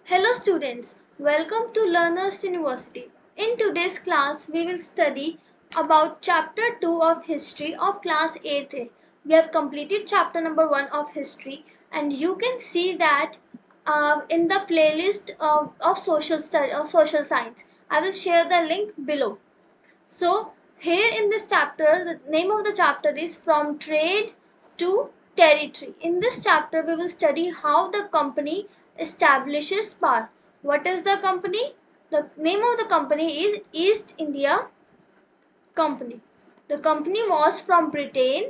Hello students, welcome to Learners University. In today's class, we will study about chapter 2 of history of class 8th. We have completed chapter number 1 of history and you can see that in the playlist of social science. I will share the link below. So here in this chapter, the name of the chapter is From Trade to Territory. In this chapter, we will study how the company establishes power. What is the company? The name of the company is East India Company. The company was from Britain.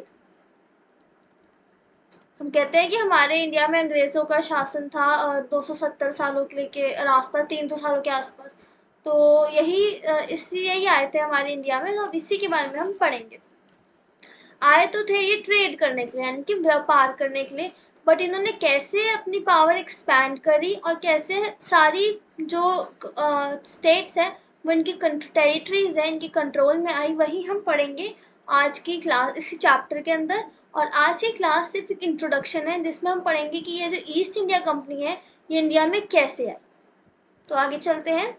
हम कहते हैं कि हमारे India में अंग्रेज़ों का शासन था 270 सालों के लेके आसपास 300 सालों के आसपास। तो यही इससे यही आए थे हमारे इंडिया में, तो इसी के बारे में हम पढ़ेंगे। आए तो थे ये ट्रेड करने के लिए, यानी कि व्यापार करने के लिए, बट इन्होंने कैसे अपनी पावर एक्सपैंड करी और कैसे सारी जो स्टेट्स हैं वो इनकी टेरिटरीज हैं इनकी कंट्रोल में आई, वही हम पढ़ेंगे आज की क्लास इसी चैप्टर के अंदर। और आज की क्लास सिर्फ एक इंट्रोडक्शन है जिसमें हम पढ़ेंगे कि ये जो ईस्ट इंडिया कंपनी है ये इंडिया में कैसे आई। तो आगे चलते हैं।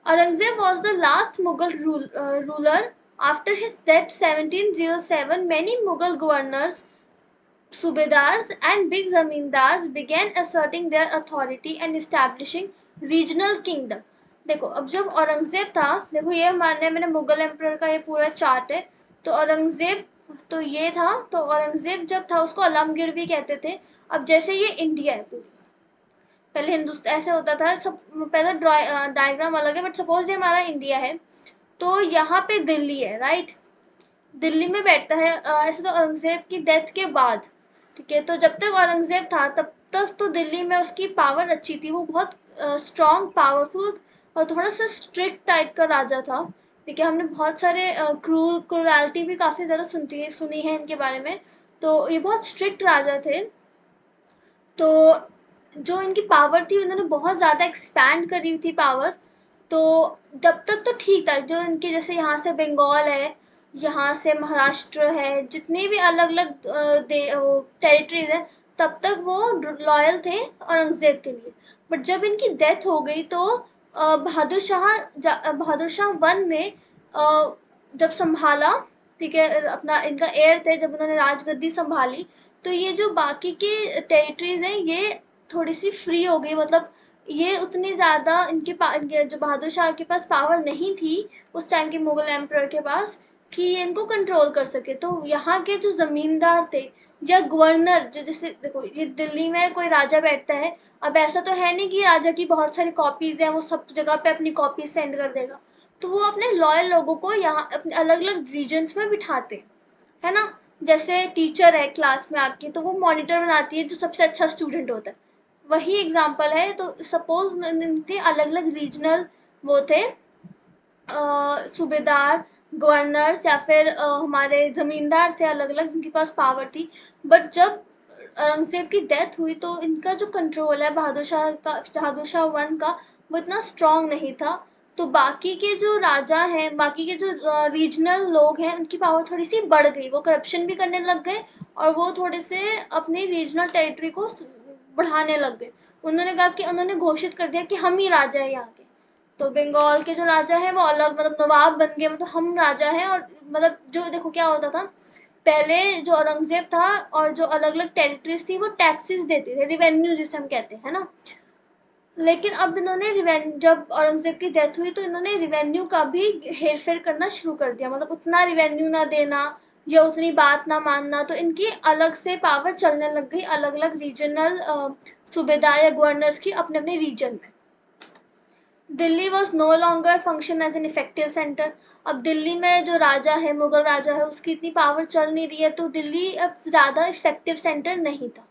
Aurangzeb was the last Mughal ruler. After his death 1707, many Mughal governors, subedars and big zamindars began asserting their authority and establishing regional kingdom. देखो अब जब औरंगजेब था, देखो ये मैंने मुगल एम्परर का ये पूरा चार्ट है। तो औरंगजेब तो ये था, तो औरंगजेब जब था उसको आलमगीर भी कहते थे। अब जैसे ये इंडिया है पूरी, पहले हिंदुस्तान ऐसे होता था, सब पहले डायग्राम अलग है, बट सपोज ये हमारा इंडिया है, तो यहाँ पे दिल्ली है, राइट। दिल्ली में बैठता है ऐसे तो औरंगजेब की डेथ के बाद, ठीक है। तो जब तक औरंगजेब था तब तक तो दिल्ली में उसकी पावर अच्छी थी, वो बहुत स्ट्रॉन्ग पावरफुल और थोड़ा सा स्ट्रिक्ट टाइप का राजा था, ठीक है। हमने बहुत सारे क्रूरैलिटी भी काफ़ी ज़्यादा सुनी है इनके बारे में। तो ये बहुत स्ट्रिक्ट राजा थे। तो जो इनकी पावर थी उन्होंने बहुत ज़्यादा एक्सपैंड करी थी पावर। तो तब तक तो ठीक था, जो इनके जैसे यहाँ से बंगाल है, यहाँ से महाराष्ट्र है, जितने भी अलग अलग टेरिटरीज है, तब तक वो लॉयल थे औरंगज़ेब के लिए। बट जब इनकी डेथ हो गई तो बहादुर शाह वन ने जब संभाला, ठीक है, अपना इनका एयर थे, जब उन्होंने राजगद्दी संभाली, तो ये जो बाकी के टेरिटरीज हैं ये थोड़ी सी फ्री हो गई। मतलब ये उतनी ज़्यादा इनके जो बहादुर शाह के पास पावर नहीं थी उस टाइम के मुगल एम्परर के पास, कि ये इनको कंट्रोल कर सके। तो यहाँ के जो ज़मींदार थे या गवर्नर, जो जैसे देखो ये दिल्ली में कोई राजा बैठता है, अब ऐसा तो है नहीं कि राजा की बहुत सारी कॉपीज़ हैं, वो सब जगह पे अपनी कॉपीज सेंड कर देगा। तो वो अपने लॉयल लोगों को यहाँ अपने अलग अलग रीजन्स में बिठाते हैं, है ना। जैसे टीचर है क्लास में आपकी, तो वो मॉनिटर बनाती है जो सबसे अच्छा स्टूडेंट होता है, वही एग्जाम्पल है। तो सपोज इनके अलग अलग रीजनल वो थे सूबेदार, गवर्नर्स या फिर हमारे ज़मींदार थे अलग अलग जिनके पास पावर थी। बट जब औरंगज़ेब की डेथ हुई तो इनका जो कंट्रोल है बहादुर शाह वन का, वो इतना स्ट्रॉन्ग नहीं था। तो बाकी के जो राजा हैं, बाकी के जो रीजनल लोग हैं, उनकी पावर थोड़ी सी बढ़ गई, वो करप्शन भी करने लग गए और वो थोड़े से अपनी रीजनल टेरिटरी को बढ़ाने लग गए। उन्होंने कहा कि उन्होंने घोषित कर दिया कि हम ही राजा है यहाँ के। तो बंगाल के जो राजा हैं वो अलग, मतलब नवाब बन गए, मतलब हम राजा हैं। और मतलब जो देखो क्या होता था पहले, जो औरंगजेब था और जो अलग अलग टेरिटरीज थी वो टैक्सेस देते थे, रिवेन्यू जिसे हम कहते हैं ना। लेकिन अब इन्होंने रिवेन्यू, जब औरंगजेब की डेथ हुई तो इन्होंने रिवेन्यू का भी हेर फेर करना शुरू कर दिया, मतलब उतना रिवेन्यू ना देना या उतनी बात ना मानना। तो इनकी अलग से पावर चलने लग गई अलग अलग रीजनल सूबेदार या गवर्नर्स की अपने अपने रीजन में। Delhi was no longer function as an effective centre. अब दिल्ली में जो राजा है, मुगल राजा है, उसकी इतनी पावर चल नहीं रही है, तो दिल्ली अब ज़्यादा इफेक्टिव सेंटर नहीं था।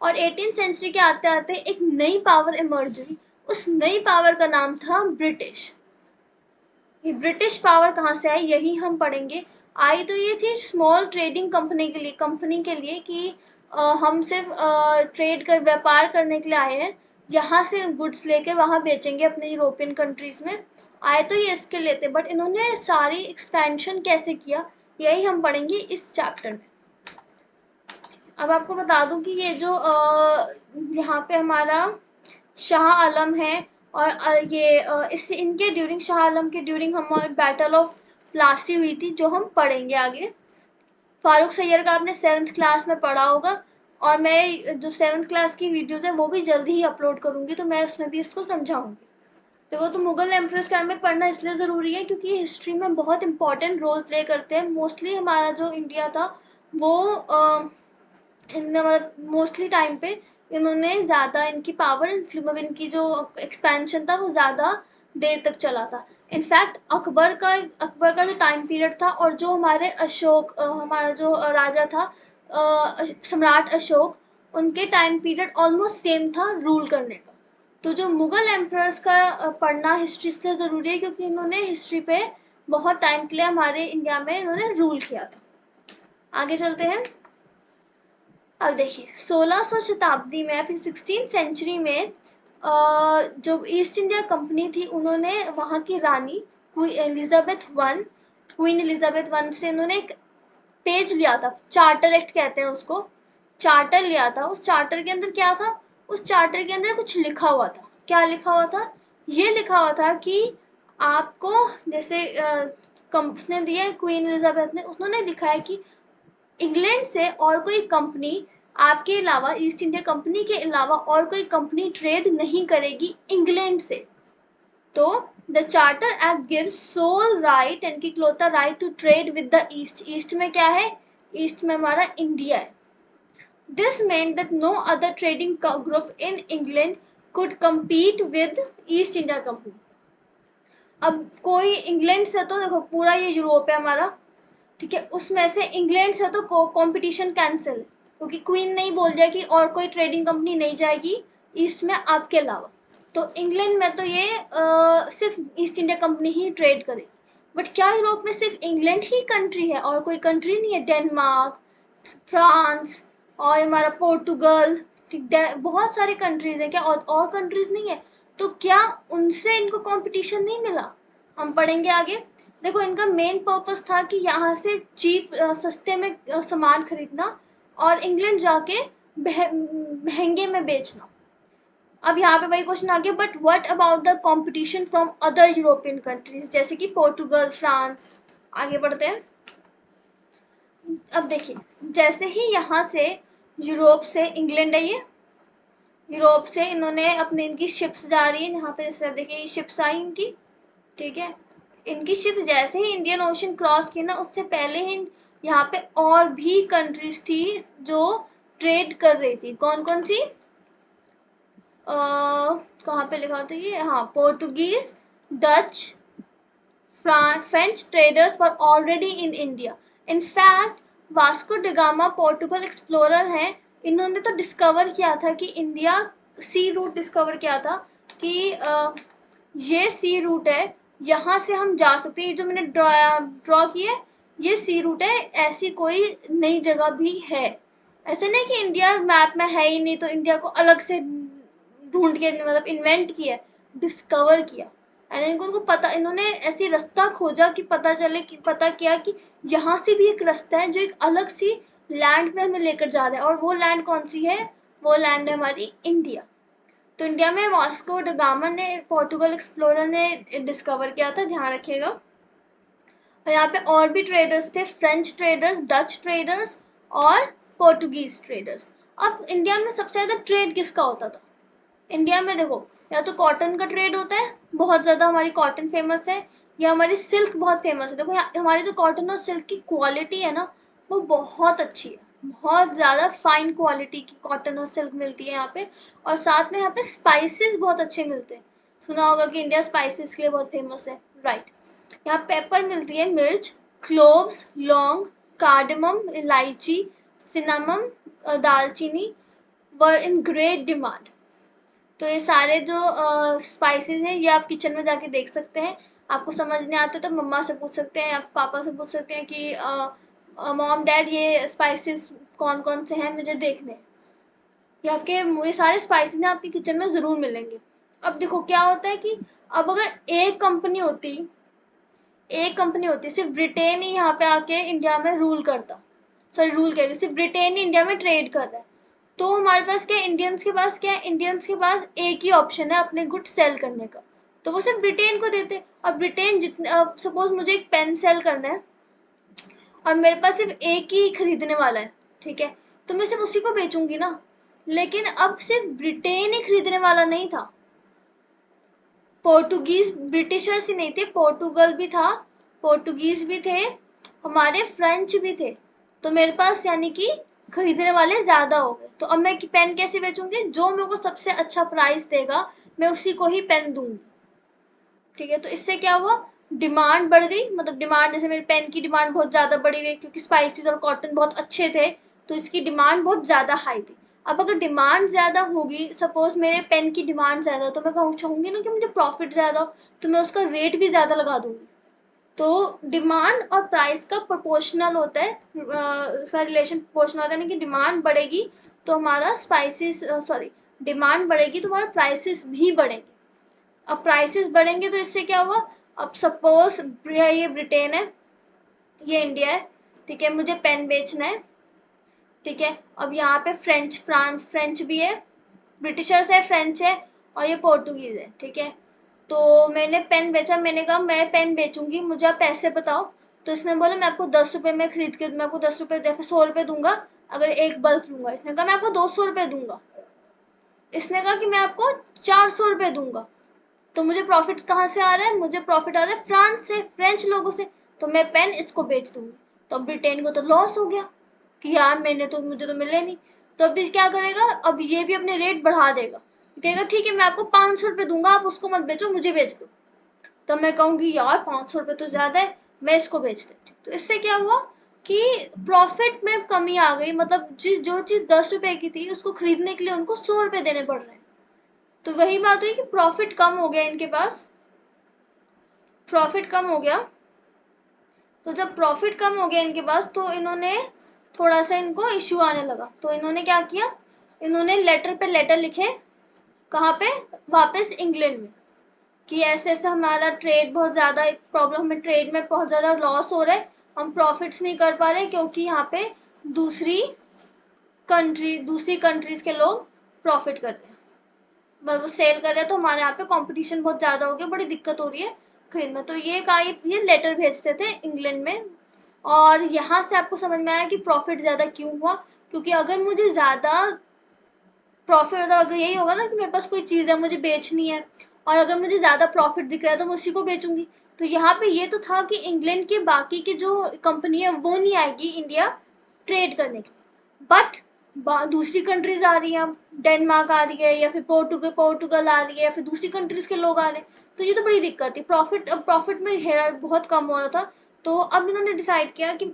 और 18th सेंचुरी के आते आते एक नई पावर इमर्ज हुई। उस नई पावर का नाम था ब्रिटिश। ये ब्रिटिश पावर कहाँ से आई यही हम पढ़ेंगे। आई तो ये थी स्मॉल ट्रेडिंग कंपनी के लिए कि हम सिर्फ ट्रेड कर व्यापार करने के लिए आए हैं, यहाँ से गुड्स लेकर वहाँ बेचेंगे अपने यूरोपियन कंट्रीज में। आए तो ये इसके लिए थे, बट इन्होंने सारी एक्सपेंशन कैसे किया यही हम पढ़ेंगे इस चैप्टर में। अब आपको बता दूं कि ये जो यहाँ पे हमारा शाह आलम है। और इससे इनके ड्यूरिंग, शाह आलम के ड्यूरिंग हमारी बैटल ऑफ प्लासी हुई थी, जो हम पढ़ेंगे आगे। फारूक सैयर का आपने 7th क्लास में पढ़ा होगा, और मैं जो 7th क्लास की वीडियोज़ है वो भी जल्दी ही अपलोड करूँगी, तो मैं उसमें भी इसको समझाऊँगी। देखो, तो मुगल एम्परर्स के बारे में पढ़ना इसलिए ज़रूरी है क्योंकि ये हिस्ट्री में बहुत इंपॉर्टेंट रोल प्ले करते हैं। मोस्टली हमारा जो इंडिया था वो इन मतलब मोस्टली टाइम पे इन्होंने ज़्यादा, इनकी पावर, मतलब इनकी जो एक्सपेंशन था वो ज़्यादा देर तक चला था। इनफैक्ट अकबर का जो टाइम पीरियड था, और जो हमारे हमारा जो राजा था, सम्राट अशोक, उनके टाइम पीरियड ऑलमोस्ट सेम था रूल करने का। तो जो मुगल एम्परर्स का पढ़ना हिस्ट्री इसलिए ज़रूरी है क्योंकि इन्होंने हिस्ट्री पे बहुत टाइम के लिए हमारे इंडिया में इन्होंने रूल किया था। आगे चलते हैं। अब देखिए, 1600 शताब्दी में, फिर 16th सेंचुरी में जो ईस्ट इंडिया कंपनी थी, उन्होंने वहाँ की रानी क्वीन एलिजाबेथ वन से इन्होंने एक पेज लिया था, चार्टर एक्ट कहते हैं उसको, चार्टर लिया था। उस चार्टर के अंदर क्या था? उस चार्टर के अंदर कुछ लिखा हुआ था। क्या लिखा हुआ था? ये लिखा हुआ था कि आपको, जैसे उसने दिया, क्वीन एलिजाबेथ ने, उन्होंने लिखा है कि इंग्लैंड से और कोई कंपनी आपके अलावा, ईस्ट इंडिया कंपनी के अलावा और कोई कंपनी ट्रेड नहीं करेगी इंग्लैंड से। तो the charter act gives sole right and की क्लोता right to trade with the east. East में क्या है? ईस्ट में हमारा इंडिया है। This meant that no other trading group in England could compete with east India company. अब कोई इंग्लैंड से, तो देखो पूरा ये यूरोप है हमारा, ठीक है, उसमें से इंग्लैंड से तो कंपटीशन कैंसिल, क्योंकि क्वीन नहीं बोल दिया कि और कोई ट्रेडिंग कंपनी नहीं जाएगी ईस्ट में आपके अलावा। तो इंग्लैंड में तो ये सिर्फ ईस्ट इंडिया कंपनी ही ट्रेड करेगी। बट क्या यूरोप में सिर्फ इंग्लैंड ही कंट्री है और कोई कंट्री नहीं है? डेनमार्क, फ्रांस, और हमारा पोर्टुगल, ठीक, बहुत सारे कंट्रीज हैं। क्या और कंट्रीज नहीं है? तो क्या उनसे इनको कंपटीशन नहीं मिला? हम पढ़ेंगे आगे। देखो, इनका मेन पर्पस था कि यहाँ से सस्ते में सामान खरीदना और इंग्लैंड जाके महंगे में बेचना। अब यहाँ पे वही क्वेश्चन आ गया, but what about the competition from other European countries, जैसे कि पोर्टुगल, फ्रांस। आगे बढ़ते हैं। अब देखिए, जैसे ही यहाँ से यूरोप से, इंग्लैंड है ये, यूरोप से इन्होंने अपने, इनकी शिप्स जा रही है यहाँ पे, जैसे देखिए ये शिप्स आई इनकी, ठीक है। इनकी शिप जैसे ही इंडियन ओशन क्रॉस की ना, उससे पहले ही यहाँ पे और भी कंट्रीज थी जो ट्रेड कर रही थी। कौन कौन सी? कहाँ पे लिखा होता है ये? हाँ, Portuguese, Dutch, French traders were already in India. In fact Vasco da Gama Portugal explorer हैं, इन्होंने तो डिस्कवर किया था कि इंडिया, सी रूट डिस्कवर किया था कि ये सी रूट है, यहाँ से हम जा सकते हैं। ये जो मैंने ड्रॉ किया है, ये सी रूट है, ऐसी कोई नई जगह भी है। ऐसे नहीं कि इंडिया मैप में है ही नहीं तो इंडिया को अलग से ढूंढ के, मतलब इन्वेंट किया, डिस्कवर किया। एंड इनको पता, इन्होंने ऐसी रास्ता खोजा कि पता किया कि यहाँ से भी एक रास्ता है जो एक अलग सी लैंड में हमें लेकर जा रहा है। और वो लैंड कौन सी है? वो लैंड है हमारी इंडिया। तो इंडिया में वास्को ड गामा ने, पोर्टुगल एक्सप्लोरर ने डिस्कवर किया था, ध्यान रखिएगा। और यहाँ पे और भी ट्रेडर्स थे, फ्रेंच ट्रेडर्स, डच ट्रेडर्स और पोर्टुगीज ट्रेडर्स। अब इंडिया में सबसे ज़्यादा ट्रेड किसका होता था? इंडिया में देखो, या तो कॉटन का ट्रेड होता है, बहुत ज़्यादा हमारी कॉटन फेमस है, या हमारी सिल्क बहुत फेमस है। देखो, हमारी जो कॉटन और सिल्क की क्वालिटी है ना, वो बहुत अच्छी है, बहुत ज़्यादा फाइन क्वालिटी की कॉटन और सिल्क मिलती है यहाँ पे। और साथ में यहाँ पे स्पाइसेस बहुत अच्छे मिलते हैं। सुना होगा कि इंडिया स्पाइसेस के लिए बहुत फेमस है, राइट। यहाँ पेपर मिलती है, मिर्च, क्लोव्स, लौंग, कार्डमम, इलायची, सिनामम, दालचीनी वर इन ग्रेट डिमांड। तो ये सारे जो स्पाइसेस हैं, ये आप किचन में जाके देख सकते हैं। आपको समझ नहीं आते तो मम्मा से पूछ सकते हैं या पापा से पूछ सकते हैं कि मॉम डैड ये स्पाइसेस कौन कौन से हैं, मुझे देखने हैं। ये सारे स्पाइसेस हैं, आपके किचन में ज़रूर मिलेंगे। अब देखो क्या होता है कि अब अगर एक कंपनी होती, सिर्फ ब्रिटेन ही यहाँ पे आके इंडिया में रूल करता, सॉरी रूल कह रही हूँ, सिर्फ ब्रिटेन ही इंडिया में ट्रेड कर रहा है, तो हमारे पास क्या है, इंडियंस के पास क्या है, इंडियंस के पास एक ही ऑप्शन है अपने गुड सेल करने का, तो वो सिर्फ ब्रिटेन को देते हैं। और ब्रिटेन जितने, अब सपोज मुझे एक पेन सेल करना है और मेरे पास सिर्फ एक ही खरीदने वाला है, ठीक है, तो मैं सिर्फ उसी को बेचूंगी ना। लेकिन अब सिर्फ ब्रिटेन ही खरीदने वाला नहीं था, पोर्टुगीज ब्रिटिशर्स ही नहीं थे, पोर्टुगल भी था, पोर्टुगीज भी थे, हमारे फ्रेंच भी थे। तो मेरे पास यानी कि खरीदने वाले ज्यादा हो गए। तो अब मैं पेन कैसे बेचूंगी, जो मेरे को सबसे अच्छा प्राइस देगा मैं उसी को ही पेन दूंगी, ठीक है। तो इससे क्या हुआ, डिमांड बढ़ गई, मतलब डिमांड जैसे मेरे पेन की डिमांड बहुत ज़्यादा बढ़ी हुई क्योंकि स्पाइसेस और कॉटन बहुत अच्छे थे, तो इसकी डिमांड बहुत ज़्यादा हाई थी। अब अगर डिमांड ज़्यादा होगी, सपोज मेरे पेन की डिमांड ज़्यादा, तो मैं चाहूँगी ना कि मुझे प्रॉफिट ज़्यादा हो, तो मैं उसका रेट भी ज़्यादा लगा दूंगी। तो डिमांड और प्राइस का प्रोपोर्शनल होता है, उसका रिलेशन प्रोपोर्शनल होता है, यानी कि डिमांड बढ़ेगी तो हमारा स्पाइसेस, सॉरी, डिमांड बढ़ेगी तो हमारे प्राइसेस भी बढ़ेंगे। अब प्राइसेस बढ़ेंगे तो इससे क्या हुआ, अब सपोज ये ब्रिटेन है, ये इंडिया है, ठीक है, मुझे पेन बेचना है, ठीक है। अब यहाँ पे फ्रेंच भी है, ब्रिटिशर्स है, फ्रेंच है, और ये पोर्टुगीज है, ठीक है। तो मैंने पेन बेचा, मैंने कहा मैं पेन बेचूंगी, मुझे आप पैसे बताओ। तो इसने बोला मैं आपको 10 रुपये में खरीद के, मैं आपको 10 रुपये, 100 रुपये दूंगा अगर एक बल्क लूंगा। इसने कहा मैं आपको 200 रुपये दूंगा। इसने कहा कि मैं आपको 400 रुपये दूंगा। तो मुझे प्रॉफिट कहाँ से आ रहा है, मुझे प्रॉफिट आ रहा है फ्रांस से, फ्रेंच लोगों से। तो मैं पेन इसको बेच दूंगी। तो अब ब्रिटेन को तो लॉस हो गया कि यार मैंने तो, मुझे तो मिले नहीं। तो अभी क्या करेगा, अब ये भी अपने रेट बढ़ा देगा, कहेगा ठीक है मैं आपको 500 रुपये दूंगा, आप उसको मत बेचो, मुझे बेच दो। तो मैं कहूँगी यार 500 रुपये तो ज़्यादा है, मैं इसको बेच देती हूँ। तो इससे क्या हुआ कि प्रॉफिट में कमी आ गई, मतलब जो चीज़ 10 रुपए की थी उसको खरीदने के लिए उनको 100 रुपये देने पड़ रहे हैं। तो वही बात हुई कि प्रॉफिट कम हो गया इनके पास, प्रॉफिट कम हो गया। तो जब प्रॉफिट कम हो गया इनके पास, तो इन्होंने थोड़ा सा, इनको इश्यू आने लगा। तो इन्होंने क्या किया, इन्होंने लेटर पे लेटर लिखे, कहाँ पे, वापस इंग्लैंड में, कि ऐसे ऐसे हमारा ट्रेड बहुत ज़्यादा प्रॉब्लम, हमें ट्रेड में बहुत ज़्यादा लॉस हो रहा है, हम प्रॉफिट्स नहीं कर पा रहे क्योंकि यहाँ पे दूसरी दूसरी कंट्रीज के लोग प्रॉफिट कर रहे हैं, वो सेल कर रहे हैं, तो हमारे यहाँ पे कंपटीशन बहुत ज़्यादा हो गया, बड़ी दिक्कत हो रही है खरीद में। तो ये लेटर भेजते थे इंग्लैंड में। और यहाँ से आपको समझ में आया कि प्रॉफिट ज़्यादा क्यों हुआ, क्योंकि अगर मुझे ज़्यादा प्रॉफिट होता, अगर यही होगा ना कि मेरे पास कोई चीज़ है मुझे बेचनी है, और अगर मुझे ज़्यादा प्रॉफिट दिख रहा है तो मैं उसी को बेचूंगी। तो यहाँ पे ये तो था कि इंग्लैंड के बाकी की जो कंपनी है वो नहीं आएगी इंडिया ट्रेड करने के लिए, बट दूसरी कंट्रीज आ रही हैं, अब डेनमार्क आ रही है, या फिर पोर्टुगल आ रही है, या फिर दूसरी कंट्रीज के लोग आ रहे हैं। तो ये तो बड़ी दिक्कत थी, प्रॉफिट, अब प्रॉफिट में हेरा बहुत कम हो रहा था। तो अब इन्होंने डिसाइड किया कि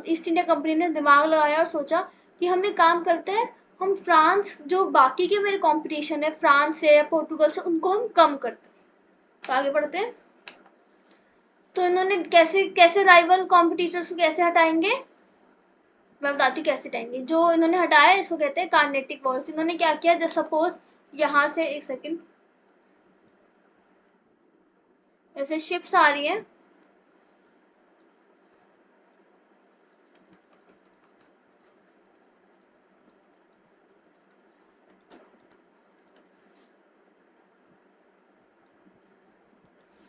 ईस्ट इंडिया कंपनी ने दिमाग लगाया और सोचा कि हम एक काम करते हैं, हम फ्रांस, जो बाकी के मेरे कंपटीशन है फ्रांस से या पोर्टुगल से, उनको हम कम करते हैं। तो आगे बढ़ते हैं। तो इन्होंने कैसे कैसे राइवल कॉम्पिटिटर्स को कैसे हटाएंगे, मैं बताती हूँ कैसे हटाएंगे। जो इन्होंने हटाया इसको कहते हैं कार्नेटिक वॉर्स। इन्होंने क्या किया, जब सपोज यहाँ से, एक सेकेंड, ऐसे शिप्स आ रही है,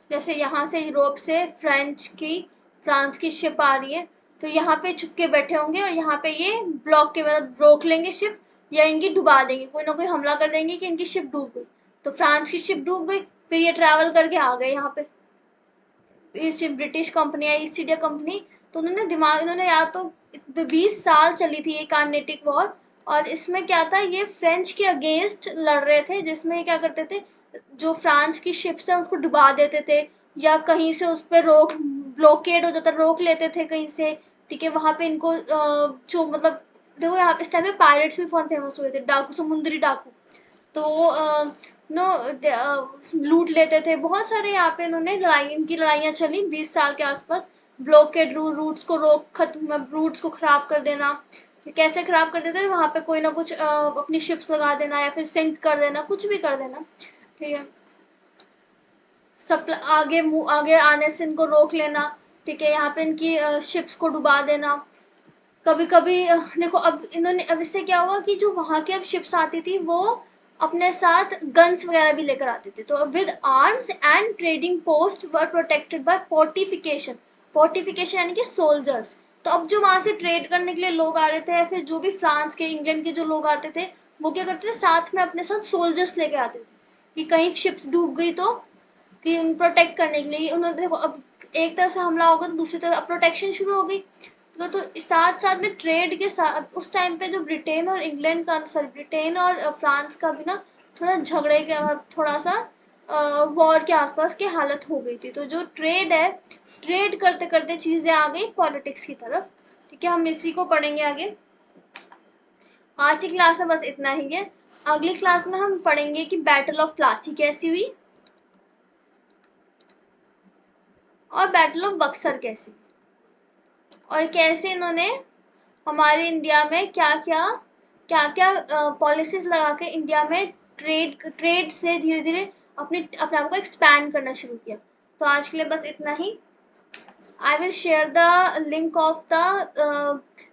जैसे यहाँ से यूरोप से फ्रांस की शिप आ रही है, तो यहाँ पे छुपके बैठे होंगे और यहाँ पे ये ब्लॉक के, मतलब रोक लेंगे शिप, या इनकी डुबा देंगे, कोई ना कोई हमला कर देंगे कि इनकी शिप डूब गई। तो फ्रांस की शिप डूब गई, फिर ये ट्रैवल करके आ गए यहाँ पे, ये सिर्फ ब्रिटिश कंपनी है ईस्ट इंडिया कंपनी। तो उन्होंने दिमाग, इन्होंने या तो 20 साल चली थी ये कार्नेटिक वॉर, और इसमें क्या था, ये फ्रेंच के अगेंस्ट लड़ रहे थे, जिसमें ये क्या करते थे, जो फ्रांस की शिप्स है उसको डुबा देते थे, या कहीं से उस पर रोक, ब्लॉकेड हो जाता, रोक लेते थे कहीं से, ठीक है, वहां पे इनको जो मतलब, देखो यहाँ इस टाइम पे पायरेट्स भी बहुत फेमस हुए थे, डाकू, समुद्री डाकू। तो नो लूट लेते थे बहुत सारे, यहाँ पे इन्होंने लड़ाई, इनकी लड़ाइयाँ चली 20 साल के आसपास। ब्लॉकेड रूट्स को रोक, खत्म, रूट्स को खराब कर देना। कैसे खराब कर देते थे, वहाँ पे कोई ना कुछ अपनी शिप्स लगा देना, या फिर सिंक कर देना, कुछ भी कर देना, ठीक है, सप्लाई आगे आने से इनको रोक लेना, ठीक है, यहाँ पे इनकी शिप्स को डुबा देना, कभी कभी देखो अब इससे क्या हुआ कि जो वहाँ की अब शिप्स आती थी वो अपने साथ गन्स वगैरह भी लेकर आते थे, तो with arms and trading post were protected by fortification. Fortification यानी कि सोल्जर्स। तो अब जो वहां से ट्रेड करने के लिए लोग आ रहे थे, या फिर जो भी फ्रांस के इंग्लैंड के जो लोग आते थे, वो क्या करते थे, साथ में अपने साथ सोल्जर्स लेके आते थे कि कहीं शिप्स डूब गई तो कि प्रोटेक्ट करने के लिए उन्होंने, देखो अब एक तरफ से हमला होगा तो दूसरी तरफ प्रोटेक्शन शुरू हो गई। तो साथ साथ में ट्रेड के साथ उस टाइम पे जो ब्रिटेन और इंग्लैंड का, सॉरी ब्रिटेन और फ्रांस का भी ना थोड़ा झगड़े के, थोड़ा सा वॉर के आसपास की हालत हो गई थी। तो जो ट्रेड है, ट्रेड करते करते चीज़ें आ गई पॉलिटिक्स की तरफ। ठीक है, हम इसी को पढ़ेंगे आगे। आज की क्लास में बस इतना ही है। अगली क्लास में हम पढ़ेंगे कि बैटल ऑफ प्लासी कैसी हुई और बैटल ऑफ बक्सर कैसी, और कैसे इन्होंने हमारे इंडिया में क्या क्या पॉलिसीज लगा के इंडिया में ट्रेड से धीरे धीरे अपने आप को एक्सपैंड करना शुरू किया। तो आज के लिए बस इतना ही। I will share the link of the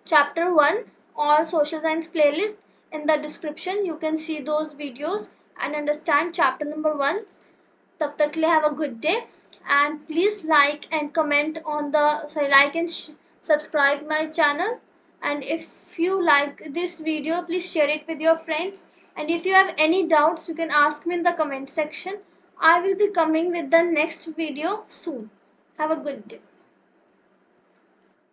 chapter 1 or social science playlist in the description. You can see those videos and understand chapter number 1. तब तक के लिए have a good day, and please like and comment on the, sorry, like and subscribe my channel. And if you like this video, please share it with your friends. And if you have any doubts, you can ask me in the comment section. I will be coming with the next video soon. Have a good day.